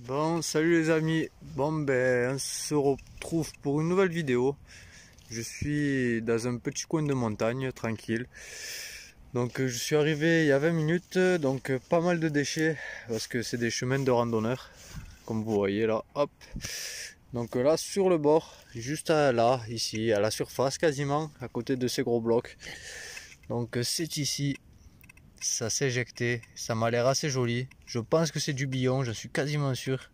Bon, salut les amis. Bon, ben, on se retrouve pour une nouvelle vidéo. Je suis dans un petit coin de montagne, tranquille. Donc, je suis arrivé il y a 20 minutes, donc pas mal de déchets parce que c'est des chemins de randonneurs, comme vous voyez là. Hop. Donc là, sur le bord, juste là, ici, à la surface quasiment, à côté de ces gros blocs. Donc, c'est ici. Ça s'est éjecté, ça m'a l'air assez joli. Je pense que c'est du billon, je suis quasiment sûr.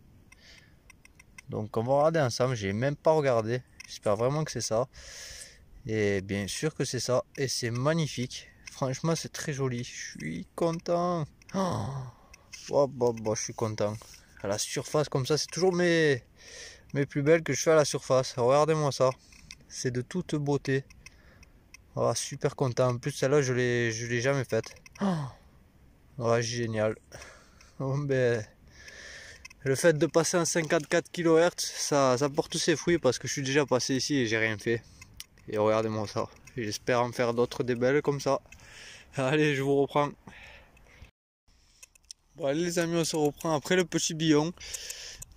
Donc on va regarder ensemble, j'ai même pas regardé. J'espère vraiment que c'est ça. Et bien sûr que c'est ça. Et c'est magnifique. Franchement c'est très joli. Je suis content. Je suis content. À la surface comme ça, c'est toujours mes plus belles que je fais à la surface. Regardez-moi ça. C'est de toute beauté. Oh, super content. En plus celle-là je l'ai jamais faite. Oh, génial. Bon, ben, le fait de passer en 54 kHz, ça porte ses fruits parce que je suis déjà passé ici et j'ai rien fait. Et regardez-moi ça. J'espère en faire d'autres des belles comme ça. Allez, je vous reprends. Bon, allez les amis, on se reprend après le petit billon.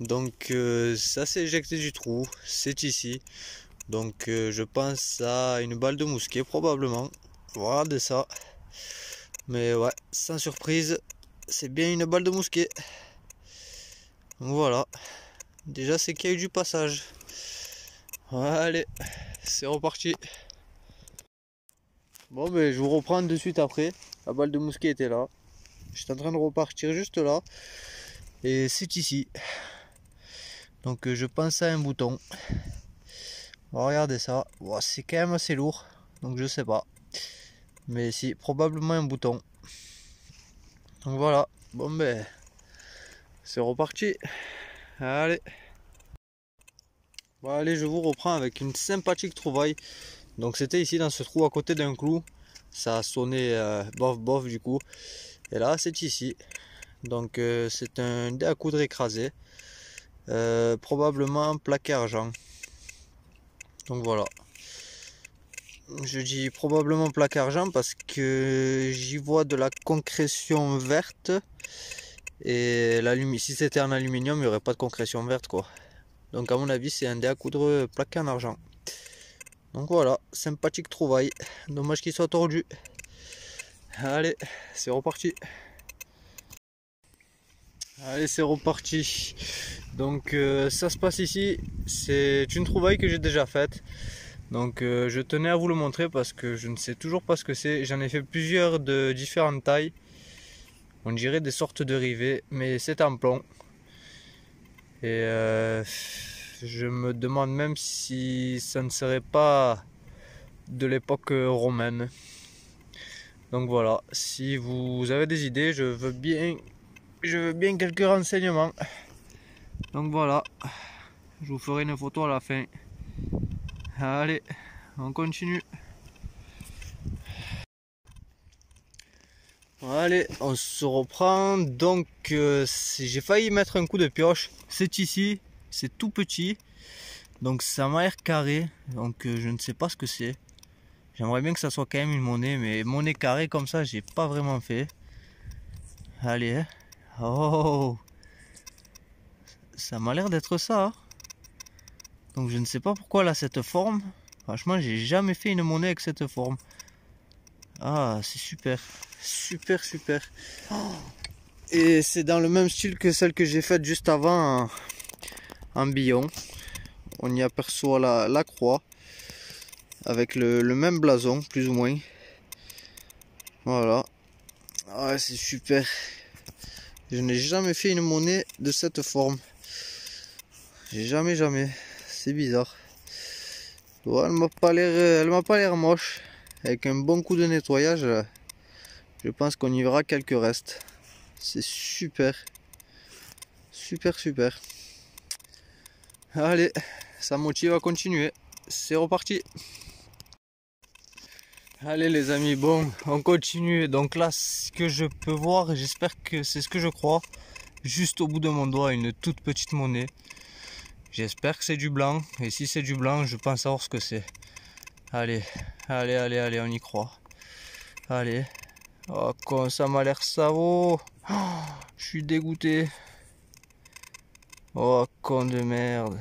Donc ça s'est éjecté du trou. C'est ici. Donc je pense à une balle de mousquet probablement. Regardez ça. Mais ouais, sans surprise, c'est bien une balle de mousquet. Donc voilà. Déjà c'est qu'il y a eu du passage. Allez, c'est reparti. Bon ben je vous reprends de suite après. La balle de mousquet était là. J'étais en train de repartir juste là. Et c'est ici. Donc je pense à un bouton. Regardez ça. Oh, c'est quand même assez lourd. Donc je sais pas. Mais si, probablement un bouton. Donc voilà. Bon ben c'est reparti. Allez. Bon allez, je vous reprends avec une sympathique trouvaille. Donc c'était ici dans ce trou à côté d'un clou. Ça a sonné bof bof du coup. Et là c'est ici. Donc c'est un dé à coudre écrasé. Probablement plaqué argent. Donc voilà. Je dis probablement plaqué argent parce que j'y vois de la concrétion verte. Et si c'était en aluminium, il n'y aurait pas de concrétion verte quoi. Donc à mon avis c'est un dé à coudre plaqué en argent. Donc voilà, sympathique trouvaille. Dommage qu'il soit tordu. Allez, c'est reparti. Allez, c'est reparti. Donc ça se passe ici. C'est une trouvaille que j'ai déjà faite. Donc je tenais à vous le montrer parce que je ne sais toujours pas ce que c'est. J'en ai fait plusieurs de différentes tailles. On dirait des sortes de rivets, mais c'est en plomb. Et je me demande même si ça ne serait pas de l'époque romaine. Donc voilà, si vous avez des idées, je veux bien quelques renseignements. Donc voilà, je vous ferai une photo à la fin. Allez, on continue. Allez, on se reprend. Donc j'ai failli mettre un coup de pioche. C'est ici, c'est tout petit. Donc ça m'a l'air carré. Donc je ne sais pas ce que c'est. J'aimerais bien que ça soit quand même une monnaie, mais monnaie carrée comme ça, j'ai pas vraiment fait. Allez, hein. Oh, ça m'a l'air d'être ça, hein. Donc je ne sais pas pourquoi elle a cette forme. Franchement, j'ai jamais fait une monnaie avec cette forme. Ah, c'est super. Super, super. Et c'est dans le même style que celle que j'ai faite juste avant en billon. On y aperçoit la croix avec le même blason, plus ou moins. Voilà. Ah, c'est super. Je n'ai jamais fait une monnaie de cette forme. J'ai jamais. C'est bizarre. Bon, elle m'a pas l'air moche. Avec un bon coup de nettoyage, je pense qu'on y verra quelques restes. C'est super. Super. Allez, ça motive à continuer. C'est reparti. Allez les amis, bon, on continue. Donc là, ce que je peux voir, j'espère que c'est ce que je crois. Juste au bout de mon doigt, une toute petite monnaie. J'espère que c'est du blanc. Et si c'est du blanc, je pense savoir ce que c'est. Allez, on y croit. Allez. Oh, comme ça m'a l'air savon. Oh, je suis dégoûté. Oh, con de merde.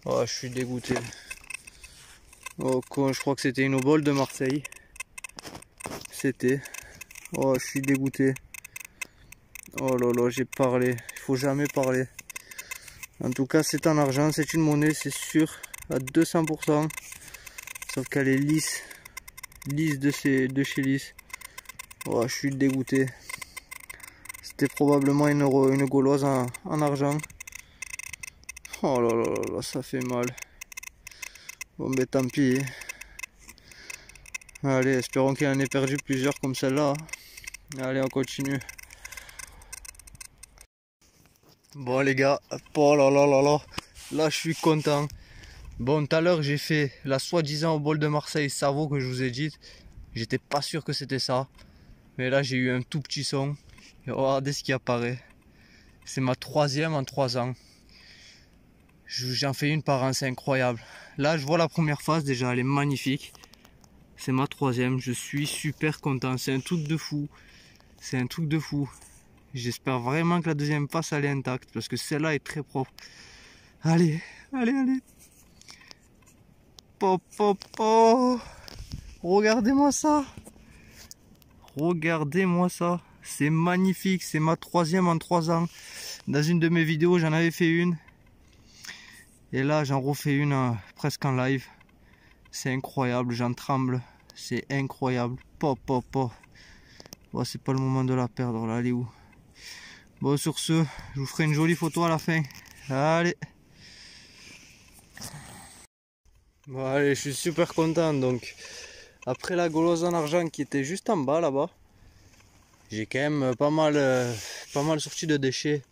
Oh, je suis dégoûté. Oh, con, je crois que c'était une obole de Marseille. C'était. Oh, je suis dégoûté. Oh là là, j'ai parlé. Il faut jamais parler. En tout cas, c'est en argent, c'est une monnaie, c'est sûr, à 200%. Sauf qu'elle est lisse. Lisse de chez lisse. Oh, je suis dégoûté. C'était probablement une gauloise en argent. Oh là là là là, ça fait mal. Bon ben tant pis. Allez, espérons qu'il en ait perdu plusieurs comme celle-là. Allez, on continue. Bon les gars, oh là là là là, là je suis content. Bon, tout à l'heure j'ai fait la soi-disant obole de Marseille cerveau que je vous ai dit. J'étais pas sûr que c'était ça. Mais là j'ai eu un tout petit son. Et regardez ce qui apparaît. C'est ma troisième en 3 ans. J'en fais une par an, c'est incroyable. Là je vois la première phase déjà, elle est magnifique. C'est ma troisième, je suis super content. C'est un truc de fou. C'est un truc de fou. J'espère vraiment que la deuxième phase elle est intacte parce que celle-là est très propre. Allez, allez, allez. Pop, pop, pop. Regardez-moi ça. Regardez-moi ça. C'est magnifique. C'est ma troisième en 3 ans. Dans une de mes vidéos, j'en avais fait une. Et là, j'en refais une presque en live. C'est incroyable. J'en tremble. C'est incroyable. Pop, pop, pop. Bon, c'est pas le moment de la perdre. Là, elle est où? Bon, sur ce, je vous ferai une jolie photo à la fin. Allez. Bon, allez, je suis super content. Donc, après la gauloise en argent qui était juste en bas là-bas, j'ai quand même pas mal sorti de déchets,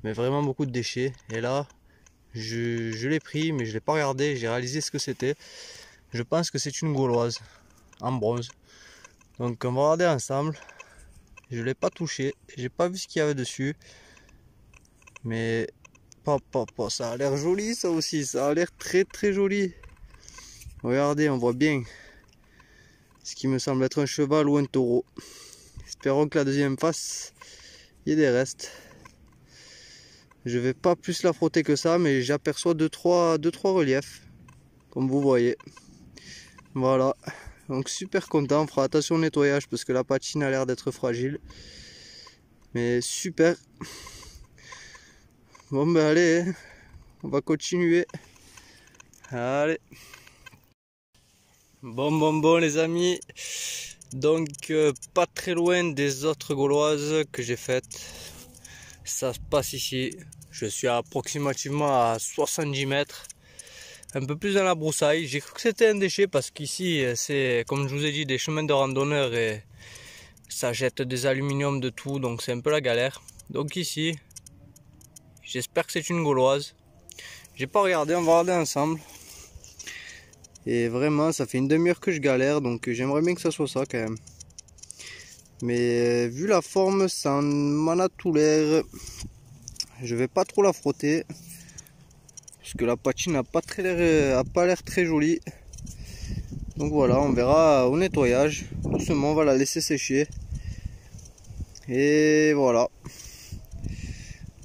mais vraiment beaucoup de déchets. Et là, je l'ai pris, mais je l'ai pas regardé. J'ai réalisé ce que c'était. Je pense que c'est une gauloise en bronze. Donc, on va regarder ensemble. Je l'ai pas touché, j'ai pas vu ce qu'il y avait dessus, mais ça a l'air joli ça aussi. Ça a l'air très très joli. Regardez, on voit bien ce qui me semble être un cheval ou un taureau. Espérons que la deuxième face, il y ait des restes. Je vais pas plus la frotter que ça, mais j'aperçois 2-3 reliefs, comme vous voyez. Voilà, donc super content. On fera attention au nettoyage parce que la patine a l'air d'être fragile. Mais super. Bon ben allez, on va continuer. Allez. Bon les amis. Donc pas très loin des autres gauloises que j'ai faites. Ça se passe ici. Je suis approximativement à 70 mètres. Un peu plus dans la broussaille. J'ai cru que c'était un déchet parce qu'ici c'est, comme je vous ai dit, des chemins de randonneurs et ça jette des aluminiums de tout, donc c'est un peu la galère. Donc ici, j'espère que c'est une gauloise. J'ai pas regardé, on va regarder ensemble. Et vraiment, ça fait une demi-heure que je galère, donc j'aimerais bien que ça soit ça quand même. Mais vu la forme, ça m'en a tout l'air. Je vais pas trop la frotter. Parce que la patine n'a pas l'air très jolie. Donc voilà, on verra au nettoyage. Doucement, on va la laisser sécher. Et voilà.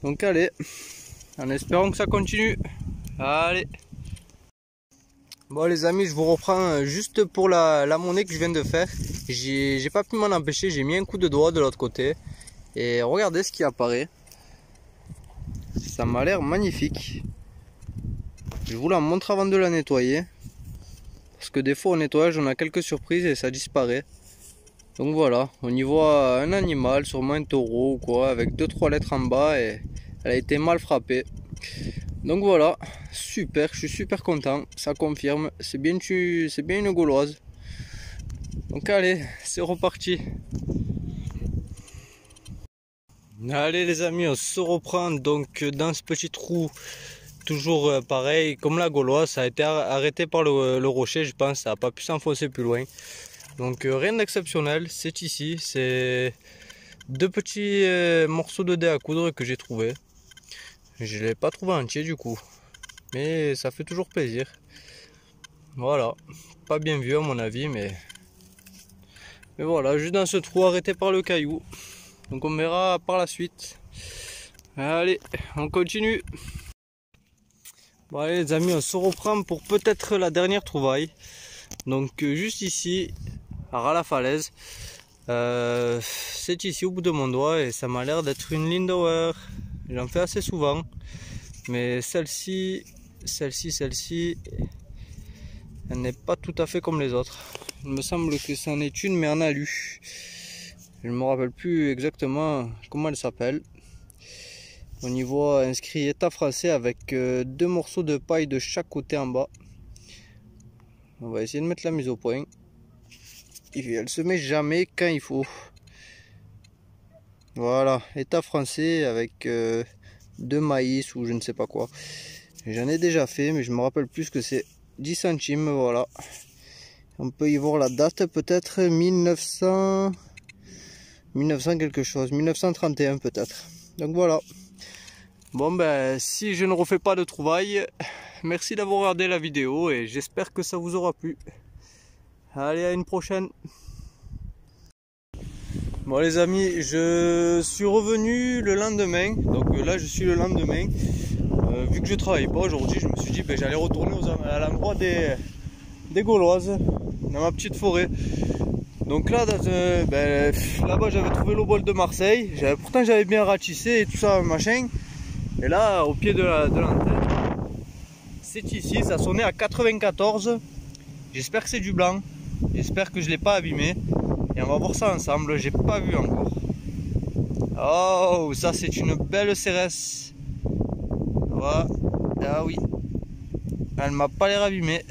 Donc allez, en espérant que ça continue. Allez. Bon les amis, je vous reprends juste pour la monnaie que je viens de faire. J'ai pas pu m'en empêcher, j'ai mis un coup de doigt de l'autre côté. Et regardez ce qui apparaît. Ça m'a l'air magnifique. Je vous la montre avant de la nettoyer. Parce que des fois au nettoyage on a quelques surprises et ça disparaît. Donc voilà, on y voit un animal, sûrement un taureau ou quoi, avec 2-3 lettres en bas et elle a été mal frappée. Donc voilà, super, je suis super content, ça confirme, c'est bien une gauloise. Donc allez, c'est reparti. Allez les amis, on se reprend donc dans ce petit trou. Toujours pareil, comme la gauloise, ça a été arrêté par le rocher, je pense, ça n'a pas pu s'enfoncer plus loin. Donc rien d'exceptionnel, c'est ici, c'est 2 petits morceaux de dés à coudre que j'ai trouvé. Je ne l'ai pas trouvé entier du coup, mais ça fait toujours plaisir. Voilà, pas bien vu à mon avis, mais voilà, juste dans ce trou arrêté par le caillou. Donc on verra par la suite. Allez, on continue. Bon allez les amis, on se reprend pour peut-être la dernière trouvaille. Donc juste ici, à la falaise. C'est ici au bout de mon doigt et ça m'a l'air d'être une Lindauer. J'en fais assez souvent. Mais celle-ci, elle n'est pas tout à fait comme les autres. Il me semble que c'en est une mais en alu. Je ne me rappelle plus exactement comment elle s'appelle. On y voit inscrit état français avec 2 morceaux de paille de chaque côté en bas. On va essayer de mettre la mise au point. Et elle se met jamais quand il faut. Voilà, état français avec 2 maïs ou je ne sais pas quoi. J'en ai déjà fait mais je me rappelle plus que c'est 10 centimes. Voilà. On peut y voir la date peut-être 1900 quelque chose, 1931 peut-être. Donc voilà. Bon ben si je ne refais pas de trouvailles, merci d'avoir regardé la vidéo et j'espère que ça vous aura plu. Allez, à une prochaine. Bon les amis, je suis revenu le lendemain, donc là je suis le lendemain. Vu que je travaille pas aujourd'hui, je me suis dit ben, j'allais retourner à l'endroit des Gauloises, dans ma petite forêt. Donc là, là-bas j'avais trouvé l'obol de Marseille, pourtant j'avais bien ratissé et tout ça machin. Et là, au pied de l'antenne, c'est ici, ça sonnait à 94. J'espère que c'est du blanc, j'espère que je ne l'ai pas abîmé. Et on va voir ça ensemble, j'ai pas vu encore. Oh, ça c'est une belle CRS. Voilà. Ah oui, elle m'a pas l'air abîmée.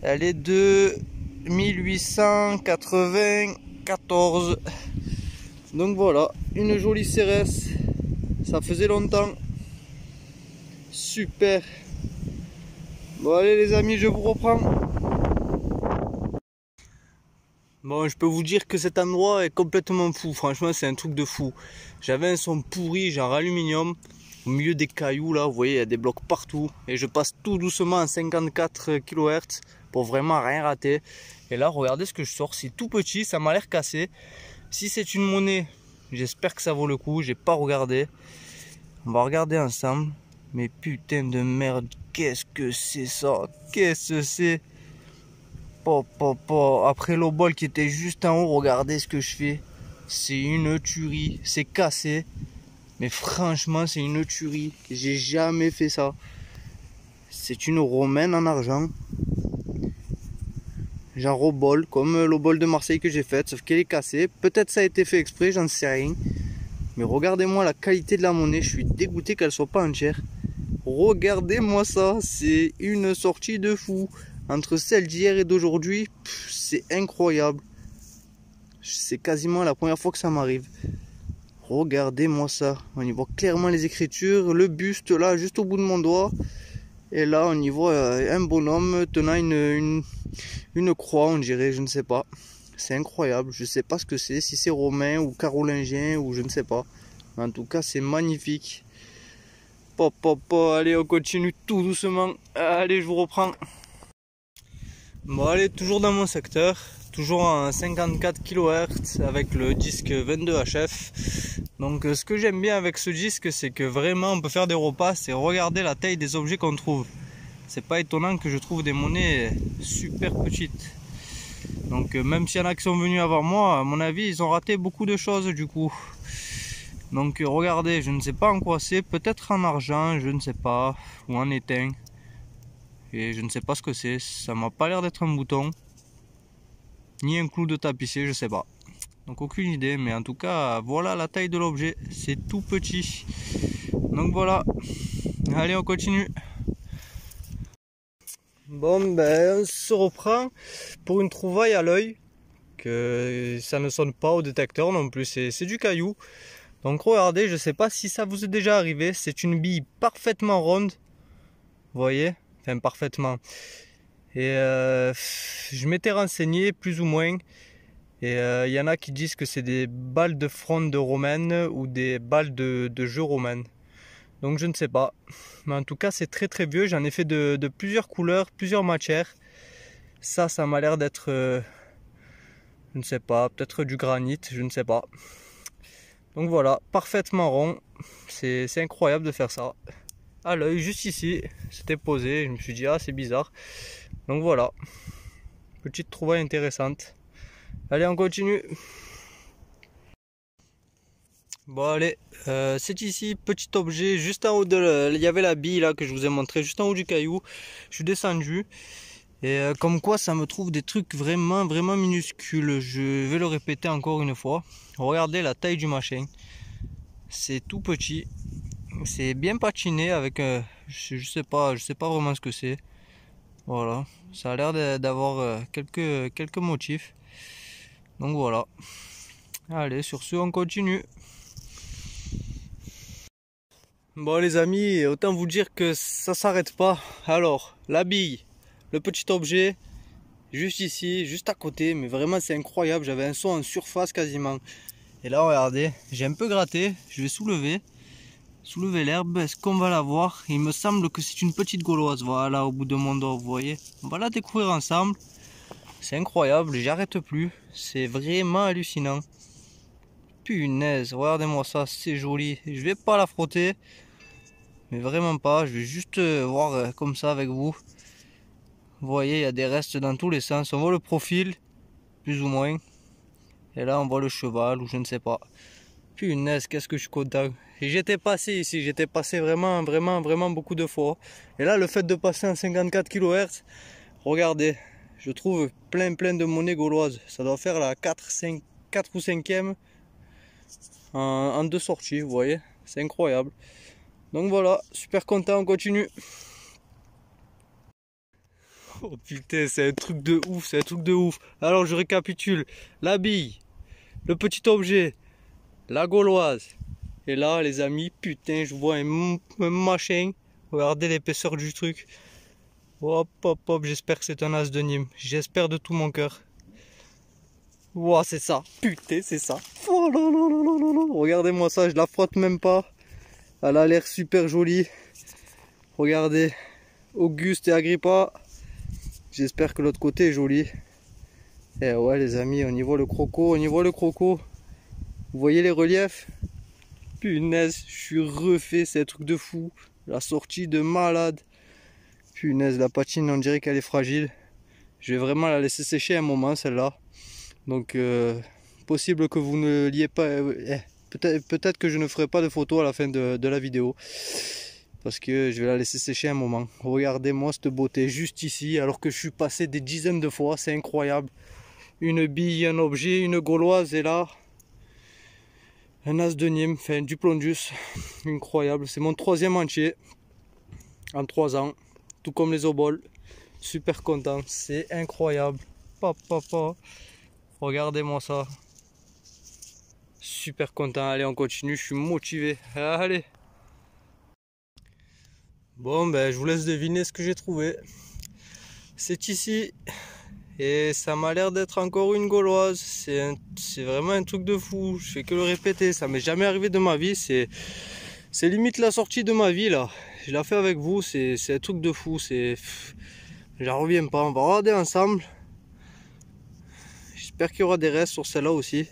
Elle est de 1894. Donc voilà, une jolie CRS. Ça faisait longtemps. Super. Bon allez les amis, je vous reprends. Bon, je peux vous dire que cet endroit est complètement fou. Franchement, c'est un truc de fou. J'avais un son pourri, genre aluminium. Au milieu des cailloux, là, vous voyez, il y a des blocs partout. Et je passe tout doucement à 54 kHz pour vraiment rien rater. Et là, regardez ce que je sors. C'est tout petit, ça m'a l'air cassé. Si c'est une monnaie, j'espère que ça vaut le coup. J'ai pas regardé. On va regarder ensemble. Mais putain de merde, qu'est-ce que c'est ça? Qu'est-ce que c'est? Après l'obol qui était juste en haut, regardez ce que je fais. C'est une tuerie. C'est cassé. Mais franchement, c'est une tuerie. J'ai jamais fait ça. C'est une romaine en argent. Genre obol, comme l'obol de Marseille que j'ai faite. Sauf qu'elle est cassée. Peut-être ça a été fait exprès, j'en sais rien. Mais regardez-moi la qualité de la monnaie. Je suis dégoûté qu'elle soit pas entière. Regardez-moi ça. C'est une sortie de fou. Entre celle d'hier et d'aujourd'hui, c'est incroyable. C'est quasiment la première fois que ça m'arrive. Regardez-moi ça. On y voit clairement les écritures. Le buste là, juste au bout de mon doigt. Et là, on y voit un bonhomme tenant une croix, on dirait, je ne sais pas. C'est incroyable. Je ne sais pas ce que c'est. Si c'est romain ou carolingien ou je ne sais pas. Mais en tout cas, c'est magnifique. Allez, on continue tout doucement. Allez, je vous reprends. Bon allez, toujours dans mon secteur, toujours en 54 kHz avec le disque 22 HF. Donc ce que j'aime bien avec ce disque, c'est que vraiment on peut faire des repas, c'est regarder la taille des objets qu'on trouve. C'est pas étonnant que je trouve des monnaies super petites. Donc même s'il y en a qui sont venus avant moi, à mon avis ils ont raté beaucoup de choses du coup. Donc regardez, je ne sais pas en quoi c'est, peut-être en argent, je ne sais pas, ou en étain. Et je ne sais pas ce que c'est, ça m'a pas l'air d'être un bouton, ni un clou de tapissier, je sais pas. Donc aucune idée, mais en tout cas, voilà la taille de l'objet, c'est tout petit. Donc voilà, allez on continue. Bon ben on se reprend pour une trouvaille à l'œil, que ça ne sonne pas au détecteur non plus, c'est du caillou. Donc regardez, je sais pas si ça vous est déjà arrivé, c'est une bille parfaitement ronde, vous voyez? Enfin, parfaitement. Et je m'étais renseigné plus ou moins. Et il y en a qui disent que c'est des balles de fronde romaine ou des balles de jeu romaine. Donc je ne sais pas. Mais en tout cas c'est très très vieux. J'en ai fait de plusieurs couleurs, plusieurs matières. Ça m'a l'air d'être, je ne sais pas, peut-être du granit, je ne sais pas. Donc voilà, parfaitement rond. C'est incroyable de faire ça. À l'œil, juste ici, c'était posé. Je me suis dit, ah, c'est bizarre. Donc voilà, petite trouvaille intéressante. Allez, on continue. Bon, allez, c'est ici, petit objet, juste en haut il y avait la bille là que je vous ai montré, juste en haut du caillou. Je suis descendu. Et comme quoi ça me trouve des trucs vraiment minuscules. Je vais le répéter encore une fois. Regardez la taille du machin. C'est tout petit. C'est bien patiné avec je sais pas vraiment ce que c'est. Voilà, ça a l'air d'avoir quelques motifs. Donc voilà. Allez, sur ce on continue. Bon les amis, autant vous dire que ça s'arrête pas. Alors, la bille, le petit objet, juste ici, juste à côté, mais vraiment c'est incroyable, j'avais un son en surface quasiment. Et là regardez, j'ai un peu gratté, je vais soulever l'herbe, est-ce qu'on va la voir? Il me semble que c'est une petite gauloise, voilà, au bout de mon doigt, vous voyez. On va la découvrir ensemble, c'est incroyable, j'arrête plus, c'est vraiment hallucinant. Punaise, regardez-moi ça, c'est joli, je vais pas la frotter, mais vraiment pas, je vais juste voir comme ça avec vous. Vous voyez, il y a des restes dans tous les sens. On voit le profil, plus ou moins. Et là, on voit le cheval, ou je ne sais pas. Punaise, qu'est-ce que je suis content. Et j'étais passé ici, j'étais passé vraiment beaucoup de fois. Et là, le fait de passer en 54 kHz, regardez, je trouve plein de monnaie gauloise. Ça doit faire la 4 ou 5e en 2 sorties, vous voyez. C'est incroyable. Donc voilà, super content, on continue. Oh putain, c'est un truc de ouf, c'est un truc de ouf. Alors je récapitule. La bille, le petit objet, la gauloise. Et là les amis, putain, je vois un machin. Regardez l'épaisseur du truc. Hop, hop, hop, j'espère que c'est un as de Nîmes. J'espère de tout mon cœur. Wow, c'est ça. Putain, c'est ça. Oh là là là là là là. Regardez-moi ça, je la frotte même pas. Elle a l'air super jolie. Regardez, Auguste et Agrippa. J'espère que l'autre côté est joli. Et ouais les amis, on y voit le croco, Vous voyez les reliefs? Punaise, je suis refait, c'est un truc de fou. La sortie de malade. Punaise, la patine, on dirait qu'elle est fragile. Je vais vraiment la laisser sécher un moment celle-là. Donc possible que vous ne liez pas... peut-être que je ne ferai pas de photo à la fin de la vidéo. Parce que je vais la laisser sécher un moment. Regardez-moi cette beauté juste ici, alors que je suis passé des dizaines de fois, c'est incroyable. Une bille, un objet, une gauloise, et là, un as de Nîmes, enfin du Plongeus, incroyable. C'est mon 3e entier en 3 ans, tout comme les oboles. Super content, c'est incroyable. Regardez-moi ça. Super content, allez on continue, je suis motivé. Allez. Bon ben je vous laisse deviner ce que j'ai trouvé. C'est ici et ça m'a l'air d'être encore une gauloise. C'est vraiment un truc de fou. Je fais que le répéter, ça m'est jamais arrivé de ma vie. C'est limite la sortie de ma vie là. Je la fais avec vous, c'est un truc de fou. J'en reviens pas. On va regarder ensemble. J'espère qu'il y aura des restes sur celle-là aussi.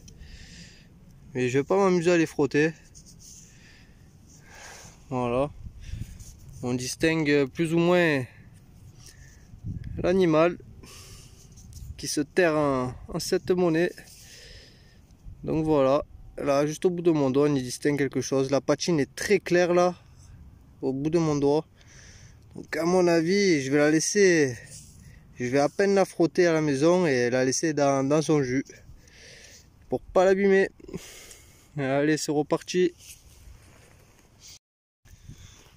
Mais je vais pas m'amuser à les frotter. Voilà. On distingue plus ou moins l'animal qui se terre en cette monnaie. Donc voilà, là juste au bout de mon doigt on y distingue quelque chose. La patine est très claire là, au bout de mon doigt. Donc à mon avis, je vais la laisser, je vais à peine la frotter à la maison et la laisser dans son jus pour pas l'abîmer. Allez, c'est reparti.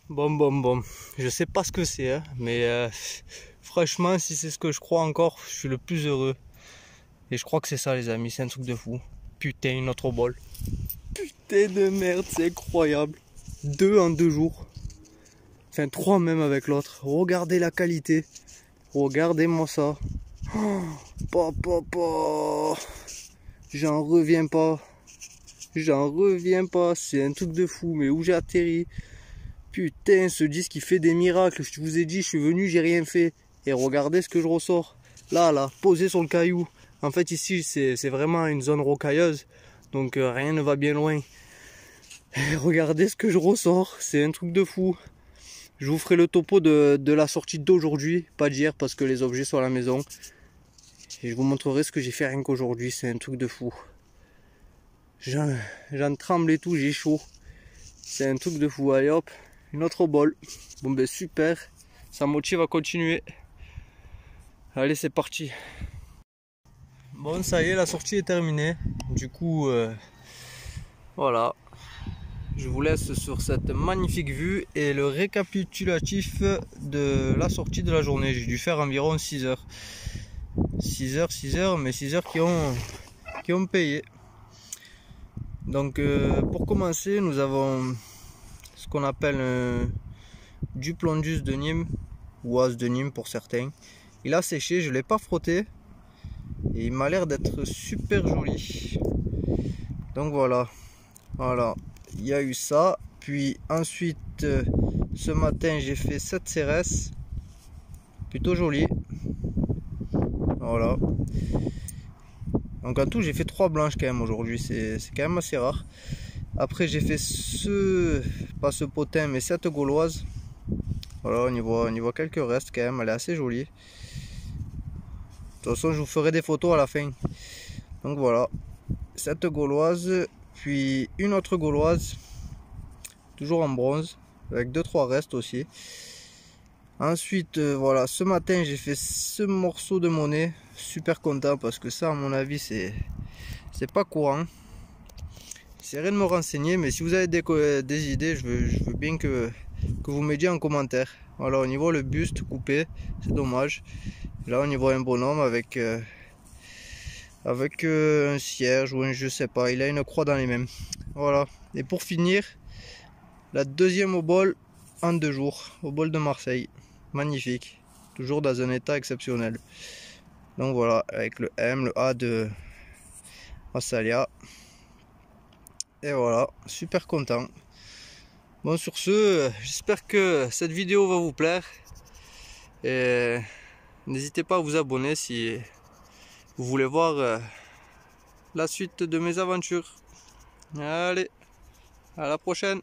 Bon, je sais pas ce que c'est, hein, mais franchement, si c'est ce que je crois encore, je suis le plus heureux. Et je crois que c'est ça, les amis, c'est un truc de fou. Putain, une autre bol. Putain de merde, c'est incroyable. 2 en 2 jours. Enfin, 3 même avec l'autre. Regardez la qualité. Regardez-moi ça. J'en reviens pas. C'est un truc de fou, mais où j'ai atterri? Putain, ce disque il fait des miracles. Je vous ai dit, je suis venu, j'ai rien fait. Et regardez ce que je ressors. Là, posé sur le caillou. En fait, ici, c'est vraiment une zone rocailleuse. Donc rien ne va bien loin. Et regardez ce que je ressors, c'est un truc de fou. Je vous ferai le topo de la sortie d'aujourd'hui, pas d'hier parce que les objets sont à la maison. Et je vous montrerai ce que j'ai fait rien qu'aujourd'hui, c'est un truc de fou. J'en tremble et tout, j'ai chaud. C'est un truc de fou. Allez hop, une autre bol. Bon ben super, ça motive à continuer. Allez, c'est parti. Bon, ça y est, la sortie est terminée. Du coup, voilà. Je vous laisse sur cette magnifique vue et le récapitulatif de la sortie de la journée. J'ai dû faire environ 6 heures. 6 heures, mais 6 heures qui ont payé. Donc, pour commencer, nous avons ce qu'on appelle du Plondus de Nîmes, ou As de Nîmes pour certains. Il a séché, je ne l'ai pas frotté. Et il m'a l'air d'être super joli. Donc voilà. Voilà. Il y a eu ça. Puis ensuite, ce matin, j'ai fait 7 CRS. Plutôt joli. Voilà. Donc en tout, j'ai fait 3 blanches quand même aujourd'hui. C'est quand même assez rare. Après, j'ai fait pas ce potin, mais cette gauloise. Voilà, on y voit quelques restes quand même. Elle est assez jolie. De toute façon, je vous ferai des photos à la fin. Donc voilà. Cette gauloise. Puis une autre gauloise. Toujours en bronze. Avec 2-3 restes aussi. Ensuite, voilà. Ce matin, j'ai fait ce morceau de monnaie. Super content parce que ça, à mon avis, c'est pas courant. J'essaierai de me renseigner, mais si vous avez des idées, je veux bien que vous m'aidiez en commentaire. Voilà, on y voit le buste coupé, c'est dommage. Là, on y voit un bonhomme avec un cierge ou un je sais pas, il a une croix dans les mains. Voilà, et pour finir, la deuxième obole en 2 jours, obole de Marseille. Magnifique, toujours dans un état exceptionnel. Donc voilà, avec le M, le A de Massalia. Et voilà, super content. Bon, sur ce, j'espère que cette vidéo va vous plaire. Et n'hésitez pas à vous abonner si vous voulez voir la suite de mes aventures. Allez, à la prochaine!